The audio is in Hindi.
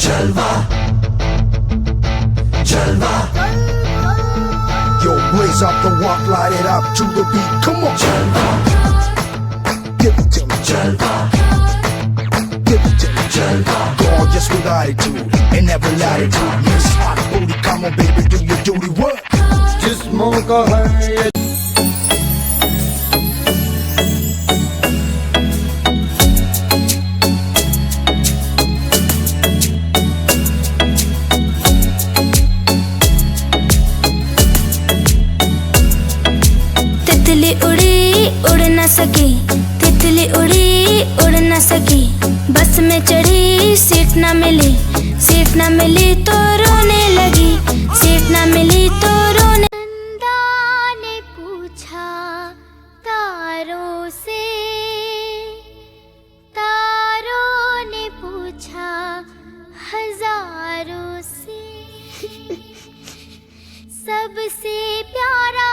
जलवा जलवा Yo, blaze up the walk, light it up to the beat. Come on, जलवा give it to me, जलवा give it to me. जलवा Gorgeous with attitude and every latitude. Miss Hot Booty, come on, baby, do your duty. What? जिस्मों का है ये तितली उड़ी उड़ न सकी, तितली उड़ी उड़ न सकी, बस में चढ़ी सीट न मिली, सीट न मिली तो रोने लगी, सीट न मिली तो रोने। नंदा ने पूछा तारों से, तारों ने पूछा हजारों से, सबसे प्यारा